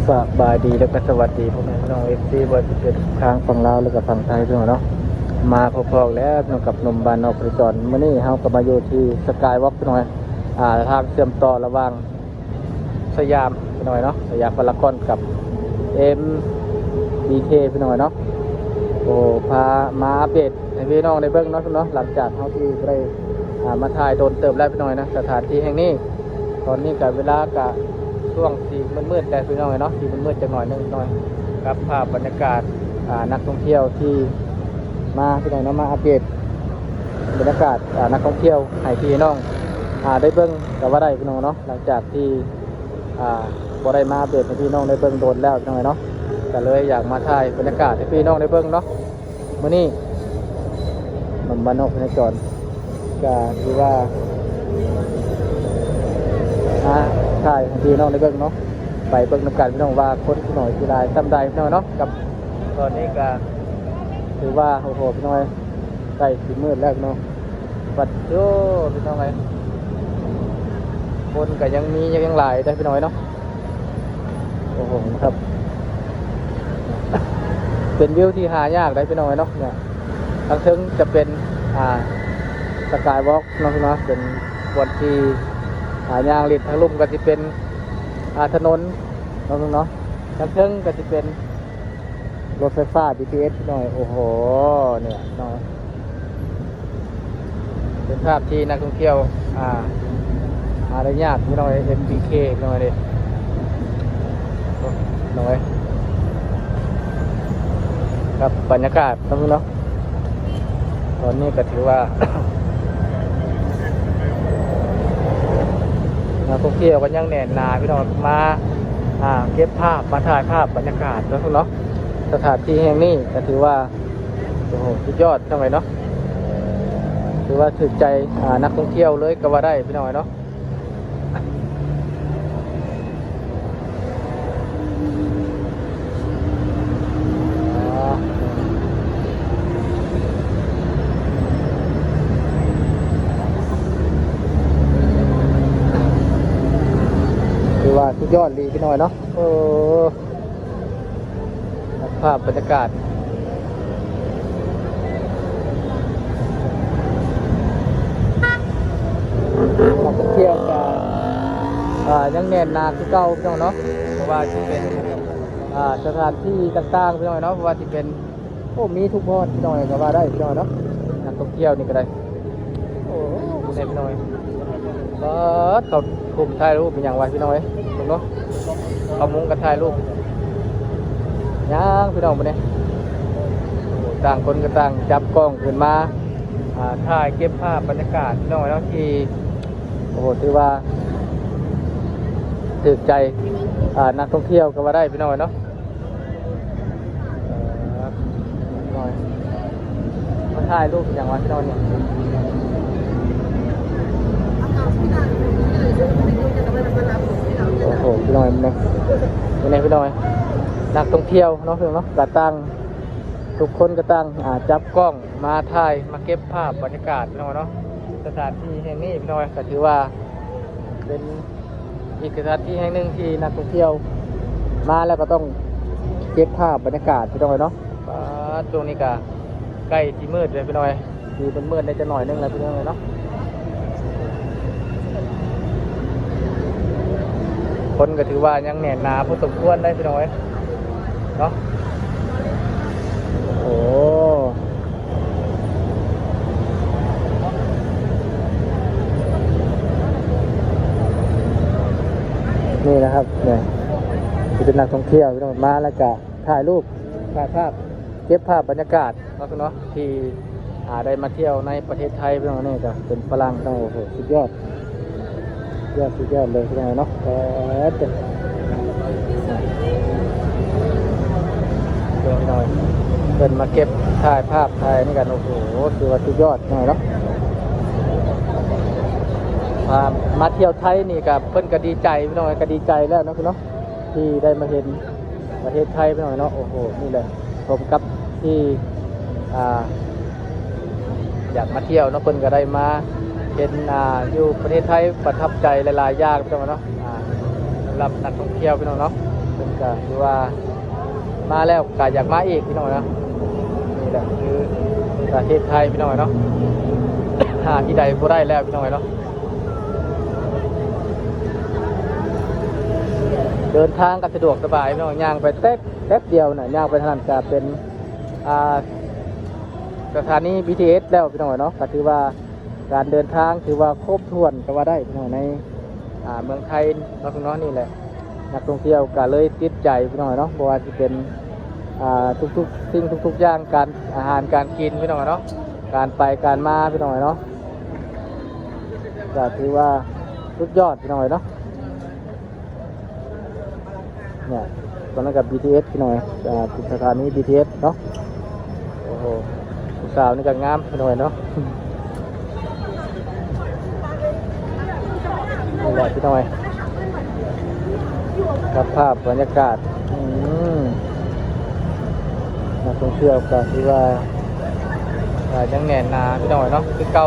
สบายดีแล้วก็สวัสดีพ่อแม่พี่น้องเอฟซีบอยที่เป็นทางฝั่งลาวแล้วก็ฝั่งไทยพี่น้องเนาะมาพอๆแล้วน้องกับนมบานนอกประจรมื้อนี้เฮาก็มาอยู่ที่สกายวอล์กพี่น้องทางเชื่อมต่อระหว่างสยามพี่น้องเนาะสยามพารากอนกับ MBK พี่น้องเนาะโอ้พามาอัปเดตให้พี่น้องได้เบิ่งเนาะพี่น้องหลังจากเฮาที่ได้มาถ่ายโดนเติมแล้วพี่น้องนะสถานที่แห่งนี้ตอนนี้ก็เวลาก็ช่วงสีมืดๆแต่พี่น้องเนาะสีมืดๆจะหน่อยนึงหน่อยครับภาพบรรยากาศนักท่องเที่ยวที่มาพี่น้องเนาะมาอัปเดตบรรยากาศนักท่องเที่ยวให้พี่น้องได้เบิ่งกับว่าได้พี่น้องเนาะหลังจากที่บ่ได้มาอัปเดตให้พี่น้องได้เบิ่งโดนแล้วพี่น้องเนาะก็เลยอยากมาถ่ายบรรยากาศให้พี่น้องได้เบิ่งเนาะมื้อนี้มันบ้านนอกในจรก็คือว่าถ่ายให้พี่น้องได้เบิ่งเนาะไปเบิ่งนำกันพี่น้องว่าคนพี่น้อยที่ลายซ้ำใดพี่น้องเนาะกับตอนนี้ก็ถือว่าโอ้โหพี่น้อยใกล้สิมืดแล้วพี่น้องปัดโจ้พี่น้องไงคนก็ยังมียังหลายได้พี่น้อยเนาะโอ้โหครับเป็นวิวที่หายากได้พี่น้อยเนาะเนี่ยทางถึงจะเป็นสกายวอล์กน้องพี่น้องเป็นวันที่ยางลิดทางลุ่มก็จะเป็นถนนน้องเนาะทางเทิงก็จะเป็นรถไฟฟ้า BTS หน่อยโอ้โหเนี่ยน้อยเป็นภาพที่นักท่องเที่ยวได้ยากพี่น้อย MBK น้อยดิน้อยครับบรรยากาศน้องเนาะตอนนี้ก็ถือว่านักท่องเที่ยวกันยังแน่นหนาพี่น้องมาเก็บภาพมาถ่ายภาพบรรยากาศแล้วเนาะสถานที่แห่งนี้ก็ถือว่าโอ้โหสุดยอดจังเลยเนาะถือว่าถึกใจนักท่องเที่ยวเลยก็ว่าได้พี่น้องเนาะสุดยอดดีพี่น้อยเนาะภาพบรรยากาศนักท่องเที่ยวจะยังแน่นหนาที่เก่าพี่น้องเนาะเพราะว่าที่เป็นสถานที่ต่างๆพี่น้อยเนาะเพราะว่าที่เป็นมีทุกบอนพี่น้อยก็ว่าได้พี่น้อยเนาะนักท่องเที่ยวนี่ก็ได้โอ้ในพี่น้อยเขากลุ่มถ่ายรูปเป็นอย่างไรพี่น้อยเนาะเอามุ้งกันถ่ายรูปย่างพี่น้องมาเนี่ยต่างคนก็ต่างจับกล้องขึ้นมาถ่ายเก็บภาพบรรยากาศพี่น้องแล้วที่โอ้โหถือว่าตื่นใจนักท่องเที่ยวก็ว่าได้พี่น้องเนาะมาถ่ายรูปอย่างไรพี่น้องเนี่ยโอ้โหพี่น้อยเนี่ยพี่น้อยนักท่องเที่ยวเนาะพี่น้องเนาะกระตั้งทุกคนกระตั้งจับกล้องมาถ่ายมาเก็บภาพบรรยากาศพี่น้อยเนาะสถานที่แห่งนี้พี่น้อยก็ถือว่าเป็นอีกสถานที่แห่งหนึ่งที่นักท่องเที่ยวมาแล้วก็ต้องเก็บภาพบรรยากาศพี่น้อยเนาะช่วงนี้ก็ใกล้ที่มืดเลยพี่น้อยที่เป็นมืดได้จะหน่อยนึงแล้วพี่น้อยเนาะคนก็ถือว่ายังแน่นหนาพอสมควรได้พี่น้อยเนาะโอ้นี่นะครับเนี่ยที่เป็นนักท่องเที่ยวพี่น้องมาแล้วก็ถ่ายรูปถ่ายภาพเก็บภาพบรรยากาศเนาะที่ได้มาเที่ยวในประเทศไทยพี่น้องนี่ก็เป็นฝรั่งต้องโอ้โหสุดยอดสุดยอดเลยพี่น้องเนาะพี่น้อยเป็นมาเก็บถ่ายภาพถ่ายนี่กันโอ้โหคือว่าสุดยอดหน่อยเนาะมาเที่ยวไทยนี่กับเพิ่นก็ดีใจพี่น้อยก็ดีใจแล้วนะพี่เนาะที่ได้มาเห็นประเทศไทยพี่น้อยเนาะโอ้โหนี่เลยผมกับที่อยากมาเที่ยวเนาะเพิ่นก็ได้มาเห็นอยู่ประเทศไทยประทับใจหลายๆอย่างพี่น้องเนาะสำหรับนักท่องเที่ยวพี่น้องเนาะ เป็นกาคือว่ามาแล้วกาอยากมาอีกพี่น้องนะนี่แหละคือประเทศไทยพี่น้องเนาะ หาที่ใดก็ได้แล้วพี่น้องเนาะเดินทางก็สะดวกสบายพี่น้องย่างไปแป๊บเดียวน่ะย่างไปทางนั้นจะเป็นอ่าสถานี BTS แล้วพี่น้องเนาะก็ถือว่าการเดินทางถือว่าครบถ้วนก็ว่าได้พี่น้องในเมืองไทยเนาะพี่น้องนี่แหละนักท่องเที่ยวก็เลยติดใจพี่น้องเนาะเพราะว่าที่เป็นทุกๆสิ่งทุกๆอย่างการอาหารการกินพี่น้องเนาะการไปการมาพี่น้องเนาะก็ถือว่าสุดยอดพี่น้องเนาะเนี่ยตอนนั้นกับ BTS พี่น้องสถานี BTS เนาะโอ้โหสาวนี่ก็งามพี่น้องเนาะนี่แหละพี่น้องครับภาพบรรยากาศนักท่องเที่ยวก็ที่ว่ายังแน่นหนาพี่น้องเนาะคือเก่า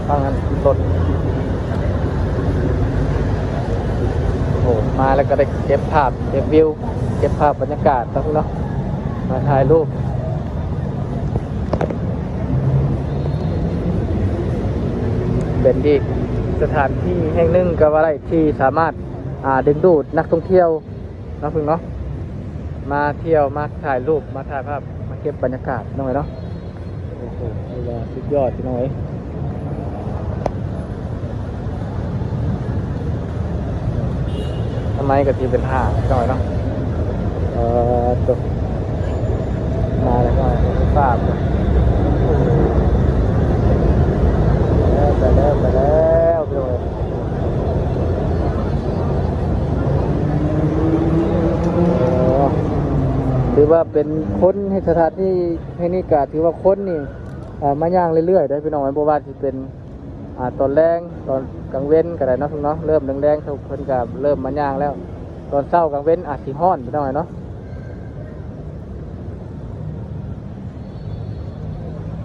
ฟังกันรถโอ้โหมาแล้วก็ได้เก็บภาพเก็บวิวเก็บภาพบรรยากาศแล้วพี่เนาะมาถ่ายรูปเป็นอีกสถานที่แห่งหนึ่งก็ว่าได้ที่สามารถดึงดูดนักท่องเที่ยวนะพึ่งเนาะมาเที่ยวมาถ่ายรูปมาถ่ายภาพมาเก็บบรรยากาศน้อยเนาะโอ้โหนี่แหละสุดยอดพี่น้อยทำไมกะทีเป็นห่างน้อยเนาะตกมาแล้วก็ภาพไปแล้วพี่น้อยถือว่าเป็นคนให้สถานที่ให้นี่กาถือว่าคนนี่มาย่างเรื่อยๆได้พี่น้องเพราะว่าที่เป็นตอนแรงตอนกลางเว้นก็ได้เนาะเนาะเริ่มแรงๆทุกคนก็เริ่มมาย่างแล้วตอนเช้ากลางเว้นอาจสิฮ้อนพี่น้องเนาะ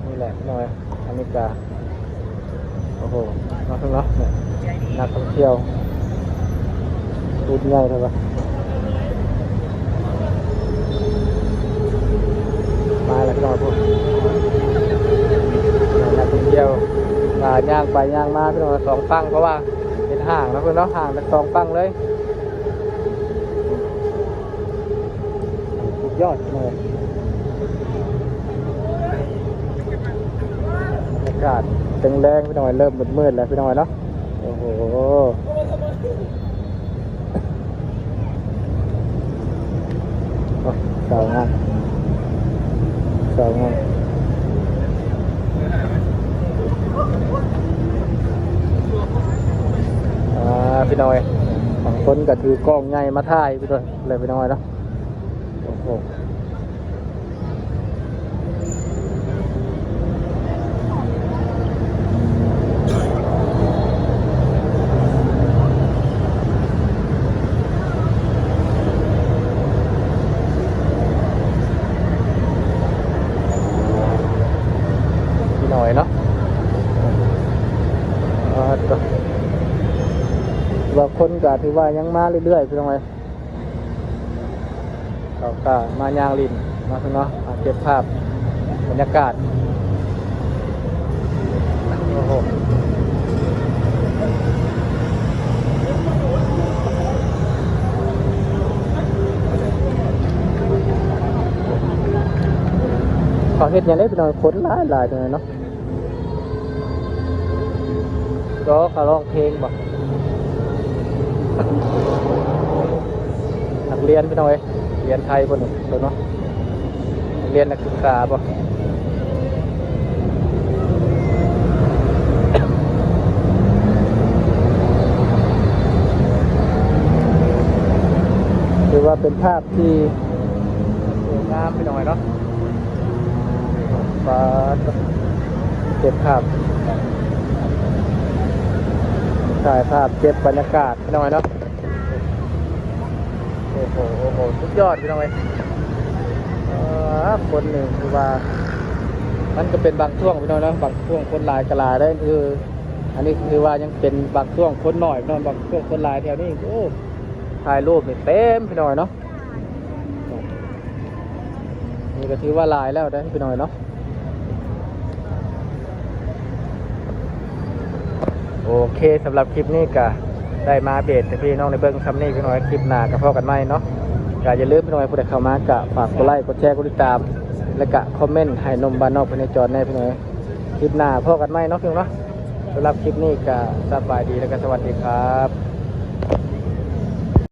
นี่แหละพี่น้องอันนี้ก็โอ้โหเนาะเนาะนักท่องเที่ยวดูใหญ่เท่าไหร่มาแล้วพี่น้องพูดนักท่องเที่ยวย่างไปย่างมาพี่น้องสองฝั่งเพราะว่าเป็นห่างนะเพื่อนเนาะห่างเป็นสองฝั่งเลยสุดยอดเลยอากาศตึงแรงพี่น้องเริ่มมืดๆแล้วพี่น้องเนาะโอ้โหสาวงามสาวงามพี่น้อยบางคนก็ถือกล้องใหญ่มาถ่ายพี่น้อยเลยพี่น้อยเนาะโอ้โหพี่น้อยเนาะว่าคนก็ถือว่ายังมาเรื่อยๆพี่น้องเลยเราก็มายางลินมาพี่น้องเก็บภาพบรรยากาศโอ้โหขอเห็ดอย่างนี้พี่น้องคนหลายจังเลยเนาะก็เขาร้องเพลงบ่นักเรียนพี่น้อยเรียนไทยคนหนึ่งเนาะเรียนนักศึกษาป่ะถือว่าเป็นภาพที่สวยงามพี่น้อยเนาะเก็บภาพถ่ายภาพเก็บบรรยากาศพี่น้อยเนาะโอ้โหสุดยอดพี่น้อยคนหนึ่งคือว่ามันก็เป็นบางช่วงพี่น้อยเนาะบางช่วงคนหลายกะลาได้คืออันนี้คือว่ายังเป็นบางช่วงคนหน่อยพี่น้อยบางช่วงคนหลายแถวนี้โอ้ ถ่ายรูปนี่เต็มพี่น้อยเนาะนี่ก็ถือว่าหลายแล้วได้พี่น้อยเนาะโอเคสำหรับคลิปนี้ก็ได้มาเบสแต่พี่น้องในเบิ้งซ้ำนี่พี่น้อยคลิปหน้ากับพ่อกันไหมเนาะก็อย่าลืมพี่น้อยผู้ใดเข้ามากะฝากกดไลค์กดแชร์กดติดตามและกะคอมเมนต์ให้นมบ้านนอกภายในจอแน่พี่น้อยคลิปหน้าพ่อกันไหมเนาะพี่น้องเนาะสำหรับคลิปนี้ก็สบายดีและก็สวัสดีครับ